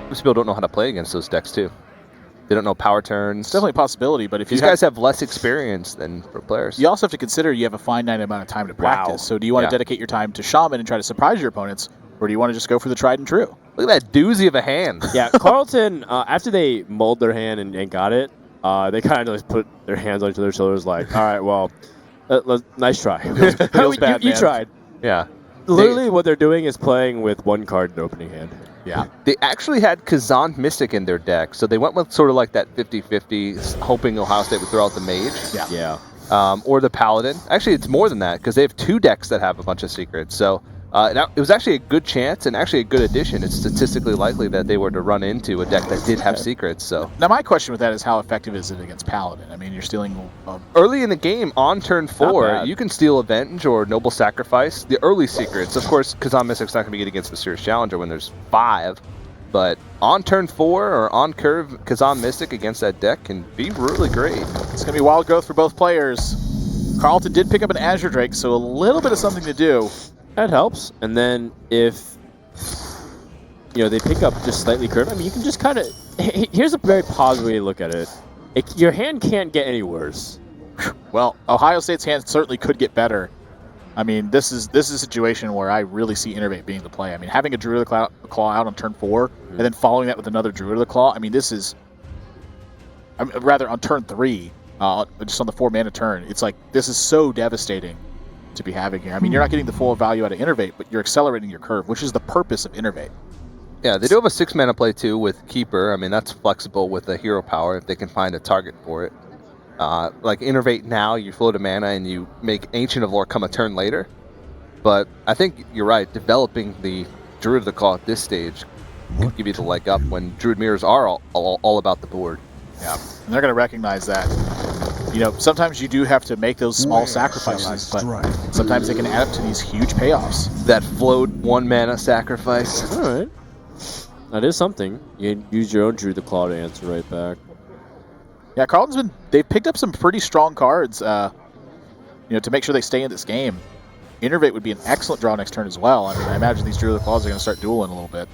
most people don't know how to play against those decks too. They don't know power turns. It's definitely a possibility, but if these guys have less experience than pro players. You also have to consider you have a finite amount of time to practice. So do you want to dedicate your time to Shaman and try to surprise your opponents, or do you want to just go for the tried and true? Look at that doozy of a hand. Yeah, Carleton, after they mulled their hand and got it, they kind of just put their hands on each other's shoulders like, all right, well, nice try. Feels bad, you tried. Yeah. Literally what they're doing is playing with one card in the opening hand. Yeah. They actually had Kazan Mystic in their deck, so they went with sort of like that 50-50, hoping Ohio State would throw out the Mage. Yeah. Or the Paladin. Actually, it's more than that, because they have 2 decks that have a bunch of secrets. So it was actually a good chance and actually a good addition. It's statistically likely that they were to run into a deck that did have secrets. So now my question with that is, how effective is it against Paladin? I mean, you're stealing... early in the game, on turn 4, you can steal Avenge or Noble Sacrifice. The early secrets, of course, Kazan Mystic's not going to be good against Mysterious Challenger when there's 5. But on turn 4 or on curve, Kazan Mystic against that deck can be really great. It's going to be wild growth for both players. Carleton did pick up an Azure Drake, so a little bit of something to do. That helps. And then if they pick up just slightly curved, I mean, you can just kind of... Here's a very positive way to look at it. Your hand can't get any worse. Well, Ohio State's hand certainly could get better. I mean, this is a situation where I really see Innervate being the play. I mean, having a Druid of the Claw out on turn 4, and then following that with another Druid of the Claw, I mean, this is... rather, on turn 3, just on the 4-mana turn, it's like, this is so devastating to be having here. I mean, you're not getting the full value out of Innervate, but you're accelerating your curve, which is the purpose of Innervate. Yeah, they do have a 6-mana play too with Keeper. I mean, that's flexible with a hero power if they can find a target for it. Like Innervate now, you float a mana and you make Ancient of Lore come a turn later. But I think you're right, developing the Druid of the Claw at this stage could give you the leg up when Druid Mirrors are all about the board. Yeah, and they're going to recognize that. Sometimes you do have to make those small sacrifices, but sometimes they can add up to these huge payoffs. That float 1-mana sacrifice. All right. That is something. You use your own Druid the Claw to answer right back. Yeah, they've picked up some pretty strong cards, to make sure they stay in this game. Innervate would be an excellent draw next turn as well. I mean, I imagine these Druid of the Claws are going to start dueling a little bit.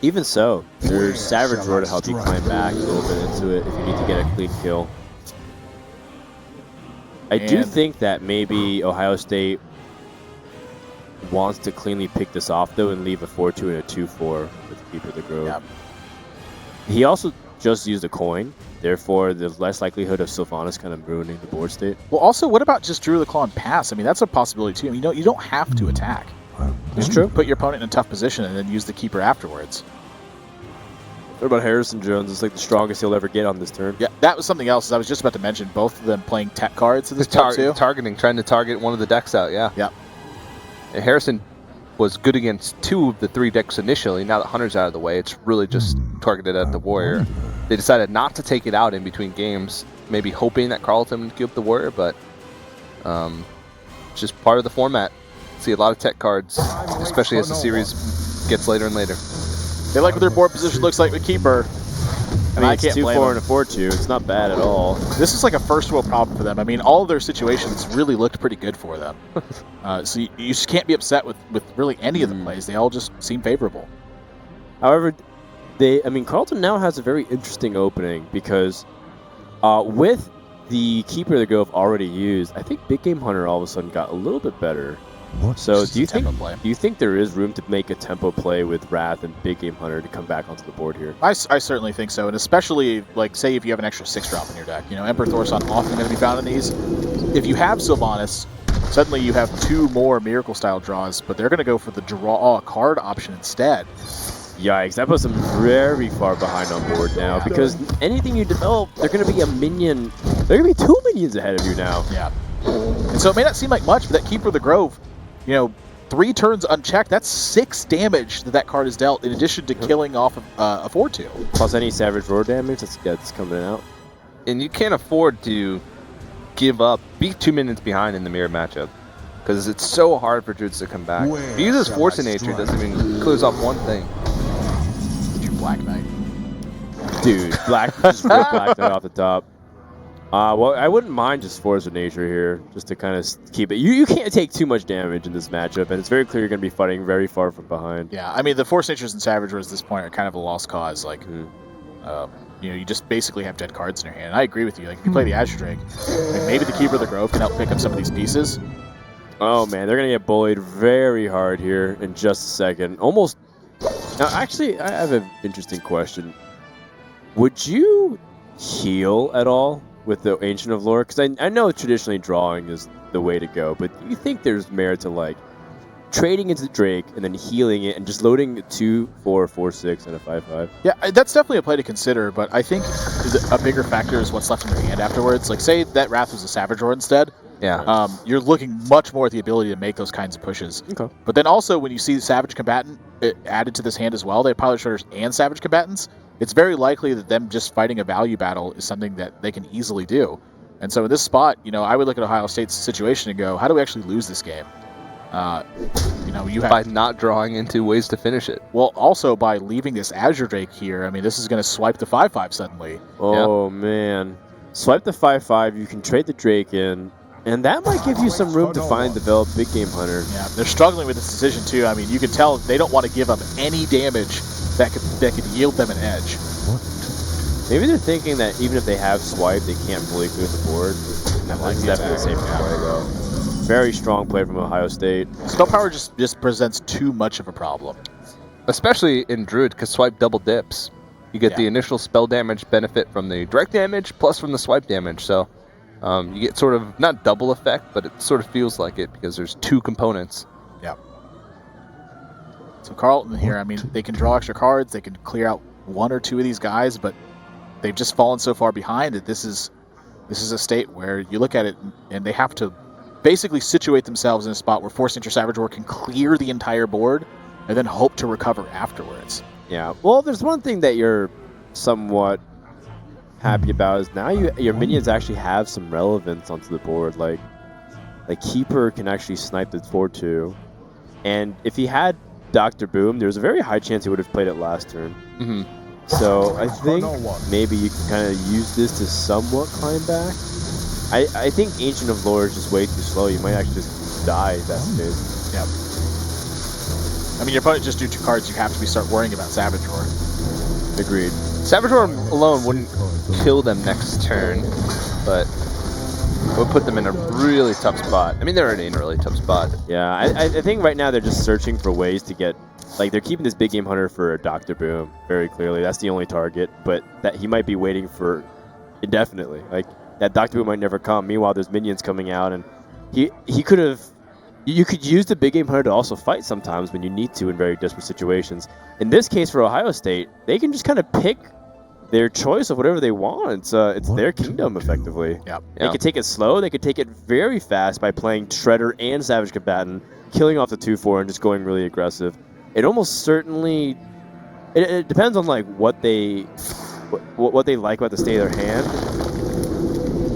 Even so, there's Savage Roar to help you climb back a little bit into it if you need to get a clean kill. I do think that maybe Ohio State wants to cleanly pick this off, though, and leave a 4-2 and a 2-4 with Keeper of the Grove. Yep. He also just used a coin, therefore there's less likelihood of Sylvanas kind of ruining the board state. Well, also, what about just Druid of the Claw and pass? I mean, that's a possibility, too. You don't have to attack. It's true. Put your opponent in a tough position and then use the Keeper afterwards. What about Harrison Jones? It's like the strongest he'll ever get on this turn. Yeah, that was something else. I was just about to mention both of them playing tech cards in this turn too. Trying to target one of the decks out, yeah. Yeah. And Harrison was good against 2 of the 3 decks initially. Now that Hunter's out of the way, it's really just targeted at the Warrior. They decided not to take it out in between games, maybe hoping that Carleton would give up the Warrior, but it's just part of the format. See a lot of tech cards, especially as the series gets later and later. They like what their board position looks like with Keeper. I mean, it's 2-4 and a 4-2. It's not bad at all. This is like a first world problem for them. I mean, all of their situations really looked pretty good for them. So you just can't be upset with really any of the plays. They all just seem favorable. However, Carleton now has a very interesting opening because with the Keeper of the Grove already used, I think Big Game Hunter all of a sudden got a little bit better. So do you think there is room to make a tempo play with Wrath and Big Game Hunter to come back onto the board here? I certainly think so, and especially, like, say if you have an extra 6-drop in your deck. Emperor Thorson often going to be found in these. If you have Sylvanas, suddenly you have 2 more Miracle-style draws, but they're going to go for the draw a card option instead. Yikes, that puts them very far behind on board now, because anything you develop, they're going to be a minion. They're going to be 2 minions ahead of you now. Yeah. And so it may not seem like much, but that Keeper of the Grove, 3 turns unchecked, that's 6 damage that card is dealt, in addition to killing off a 4-2. Plus any Savage Roar damage that's coming out. And you can't afford to be 2 minutes behind in the mirror matchup, because it's so hard for Druids to come back. If he uses Force of Nature, it doesn't even close off one thing. Black Knight. Dude, just rip Black Knight off the top. Well, I wouldn't mind just Force of Nature here, just to kind of keep it. You can't take too much damage in this matchup, and it's very clear you're going to be fighting very far from behind. Yeah, I mean, the Force Natures and Savage Wars at this point are kind of a lost cause. Like, you just basically have dead cards in your hand. I agree with you. Like, if you play the Azure Drake, like maybe the Keeper of the Grove can help pick up some of these pieces. Oh, man, they're going to get bullied very hard here in just a second. Almost. Now, actually, I have an interesting question. Would you heal at all with the Ancient of Lore? Because I know traditionally drawing is the way to go, but do you think there's merit to, like, trading into the Drake and then healing it and just loading a 2, 4, 4, 6, and a 5, 5? Yeah, that's definitely a play to consider, but I think a bigger factor is what's left in your hand afterwards. Like, say that Wrath was a Savage Roar instead. Yeah. You're looking much more at the ability to make those kinds of pushes. Okay. But then also, when you see Savage Combatant added to this hand as well, they have Pilot Shredders and Savage Combatants, it's very likely that them just fighting a value battle is something that they can easily do. And so in this spot, I would look at Ohio State's situation and go, how do we actually lose this game? You have by not drawing into ways to finish it. Well, also by leaving this Azure Drake here. I mean, this is going to swipe the 5/5 suddenly. Oh, man. Swipe the 5/5, you can trade the Drake in, and that might give you some room to find develop Big Game Hunter. Yeah, they're struggling with this decision too. I mean, you can tell they don't want to give up any damage that could yield them an edge. Maybe they're thinking that even if they have swipe, they can't fully clear the board. That's definitely a safe play, though. Very strong play from Ohio State. Spell power just presents too much of a problem. Especially in Druid, because swipe double dips. You get the initial spell damage benefit from the direct damage, plus from the swipe damage. So you get sort of, not double effect, but it sort of feels like it, because there's two components. Yeah. So Carleton here, I mean, they can draw extra cards, they can clear out one or two of these guys, but they've just fallen so far behind that this is a state where you look at it and they have to basically situate themselves in a spot where Force Nature Savage War can clear the entire board and then hope to recover afterwards. Yeah. Well, there's one thing that you're somewhat happy about is now your minions actually have some relevance onto the board. Like Keeper can actually snipe the 4/2, and if he had Dr. Boom, there's a very high chance he would have played it last turn. Mm-hmm. So I think maybe you can kind of use this to somewhat climb back. I think Ancient of Lore is just way too slow. You might actually just die if that's the case. Yep. I mean, your opponent just drew 2 cards. You have to start worrying about Savage Roar. Agreed. Savage Roar alone wouldn't kill them next turn, but it would put them in a really tough spot. I mean, they're already in a really tough spot. Yeah, I think right now they're just searching for ways to get... Like, they're keeping this Big Game Hunter for Dr. Boom, very clearly. That's the only target, but that he might be waiting for indefinitely. Like, that Dr. Boom might never come. Meanwhile, there's minions coming out, and he could have... You could use the Big Game Hunter to also fight sometimes when you need to in very desperate situations. In this case, for Ohio State, they can just kind of pick their choice of whatever they want. It's their kingdom, effectively. Yep. They could take it slow. They could take it very fast by playing Shredder and Savage Combatant, killing off the 2/4 and just going really aggressive. It almost certainly... It depends on like what they like about the state of their hand,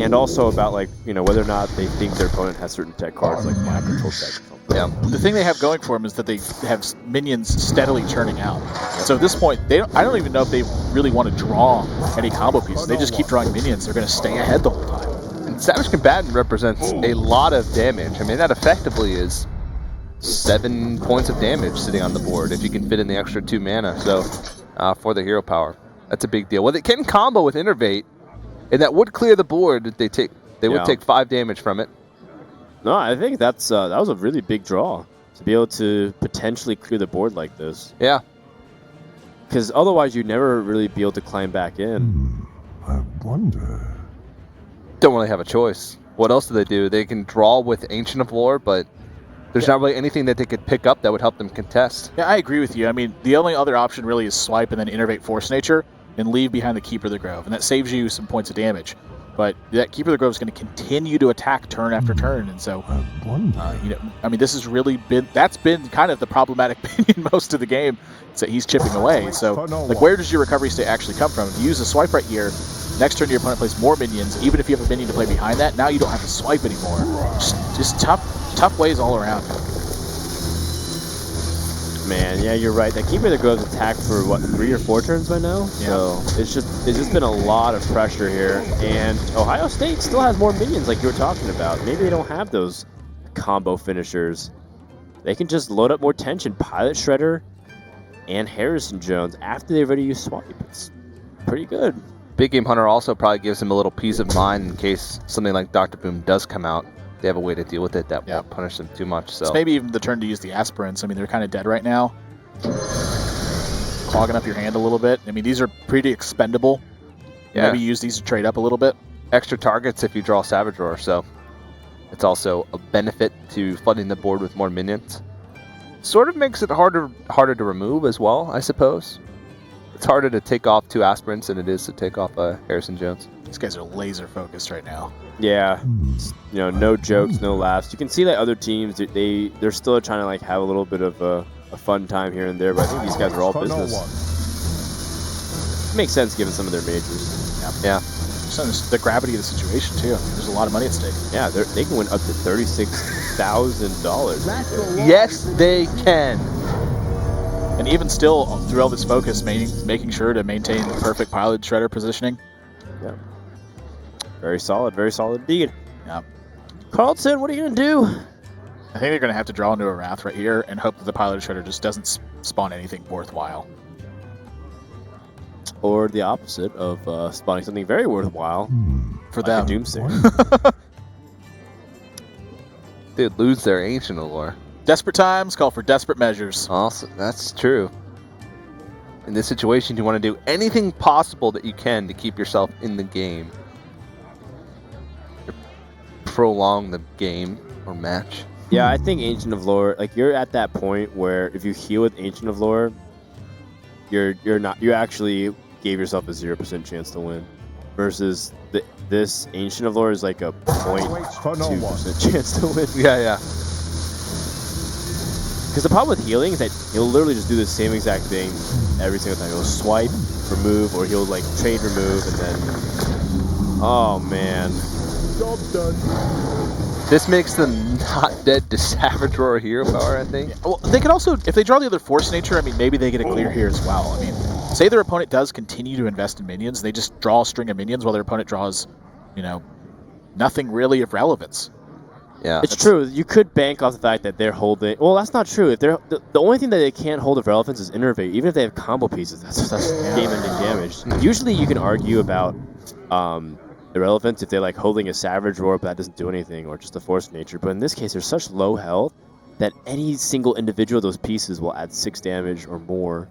and also about like whether or not they think their opponent has certain tech cards like Mind Control tech or something. Yeah. The thing they have going for them is that they have minions steadily churning out. So at this point, I don't even know if they really want to draw any combo pieces. They just keep drawing minions. They're going to stay ahead the whole time. And Savage Combatant represents a lot of damage. I mean, that effectively is 7 points of damage sitting on the board if you can fit in the extra 2 mana. So for the hero power, that's a big deal. Well, they can combo with Innervate, and that would clear the board. They would take 5 damage from it. No, I think that was a really big draw to be able to potentially clear the board like this. Yeah. Because otherwise, you'd never really be able to climb back in. I wonder. Don't really have a choice. What else do they do? They can draw with Ancient of Lore, but there's not really anything that they could pick up that would help them contest. Yeah, I agree with you. I mean, the only other option really is swipe and then Innervate Force Nature and leave behind the Keeper of the Grove, and that saves you some points of damage. But that Keeper of the Grove is going to continue to attack turn after turn, and so I mean, this has really been kind of the problematic opinion most of the game. Is that he's chipping away. So, like, where does your recovery state actually come from? If you use a swipe right here, next turn your opponent plays more minions. Even if you have a minion to play behind that, now you don't have to swipe anymore. Just tough ways all around. Man, yeah, you're right. That keeper that goes attack for what 3 or 4 turns by now. Yeah. So it's just been a lot of pressure here, and Ohio State still has more minions like you were talking about. Maybe they don't have those combo finishers. They can just load up more tension. Pilot Shredder and Harrison Jones after they've already used Swipe. It's pretty good. Big Game Hunter also probably gives him a little peace of mind in case something like Dr. Boom does come out. They have a way to deal with it that won't punish them too much. So it's maybe even the turn to use the aspirants. I mean, they're kind of dead right now. Clogging up your hand a little bit. I mean, these are pretty expendable. Yeah. Maybe use these to trade up a little bit. Extra targets if you draw Savage Roar, so it's also a benefit to flooding the board with more minions. Sort of makes it harder to remove as well, I suppose. It's harder to take off 2 aspirants than it is to take off Harrison Jones. These guys are laser focused right now. Yeah, no jokes, no laughs. You can see that other teams they're still trying to like have a little bit of a fun time here and there, but I think these guys are all business. It makes sense given some of their majors. Yeah. Just the gravity of the situation too. There's a lot of money at stake. Yeah, they can win up to $36,000. Yes, they can. And even still, through all this focus, making sure to maintain the perfect pilot shredder positioning. Yeah. Very solid indeed. Yeah. Carleton, what are you going to do? I think they're going to have to draw into a Wrath right here and hope that the pilot shredder just doesn't spawn anything worthwhile. Or the opposite of spawning something very worthwhile For like them. a Doomsayer. They'd lose their Ancient Allure. Desperate times call for desperate measures. Also, that's true. In this situation, you want to do anything possible that you can to keep yourself in the game. Prolong the game or match. Yeah, I think Ancient of Lore, like you're at that point where if you heal with Ancient of Lore, you actually gave yourself a 0% chance to win. Versus this Ancient of Lore is like a 0.2% chance to win. Yeah. Because the problem with healing is that he'll literally just do the same exact thing every single time. He'll swipe, remove, or he'll like trade remove, and then... Oh, man. Job done. This makes them not dead to Savage Roar Hero Power, I think. Yeah. Well, they can also, if they draw the other Force Nature, I mean, maybe they get a clear here as well. I mean, say their opponent does continue to invest in minions, they just draw a string of minions while their opponent draws, nothing really of relevance. Yeah. It's true. You could bank off the fact that they're holding... Well, that's not true. If they're the only thing that they can't hold of relevance is Innervate. Even if they have combo pieces, that's game-ending damage. Usually you can argue about irrelevance if they're like holding a Savage Roar, but that doesn't do anything, or just a Force Nature. But in this case, they're such low health that any single individual of those pieces will add 6 damage or more,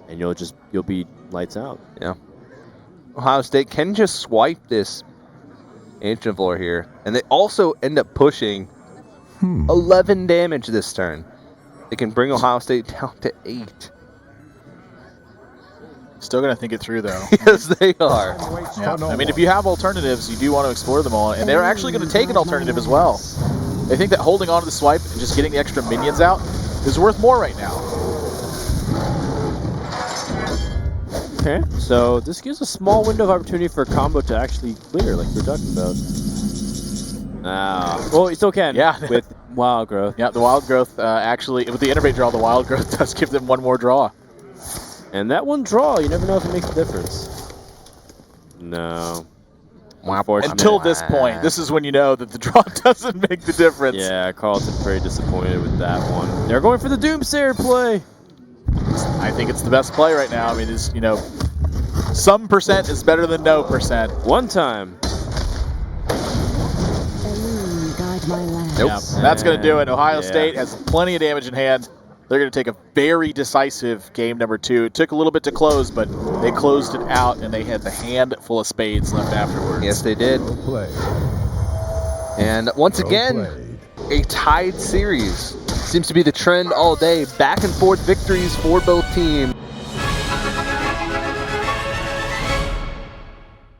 and you'll be lights out. Yeah. Ohio State can just swipe this Ancient of Lore here, and they also end up pushing 11 damage this turn. They can bring Ohio State down to 8. Still going to think it through, though. Yes, they are. Yeah. I mean, if you have alternatives, you do want to explore them all, and they're actually going to take an alternative as well. They think that holding on to the swipe and just getting the extra minions out is worth more right now. Okay, so this gives a small window of opportunity for a combo to actually clear, like we were talking about. Well, it still can. Yeah. With Wild Growth. Yeah, the Wild Growth actually, with the Innervate draw, the Wild Growth does give them one more draw. And that one draw, you never know if it makes a difference. No. Unfortunately. Until this point, this is when you know that the draw doesn't make the difference. Yeah, Carleton pretty disappointed with that one. They're going for the Doomsayer play. I think it's the best play right now. I mean, it's, some percent is better than no percent. One time. Nope. Yeah, that's going to do it. Ohio State has plenty of damage in hand. They're going to take a very decisive game number 2. It took a little bit to close, but they closed it out, and they had the hand full of spades left afterwards. Yes, they did. And once again, a tied series. Seems to be the trend all day. Back and forth victories for both teams.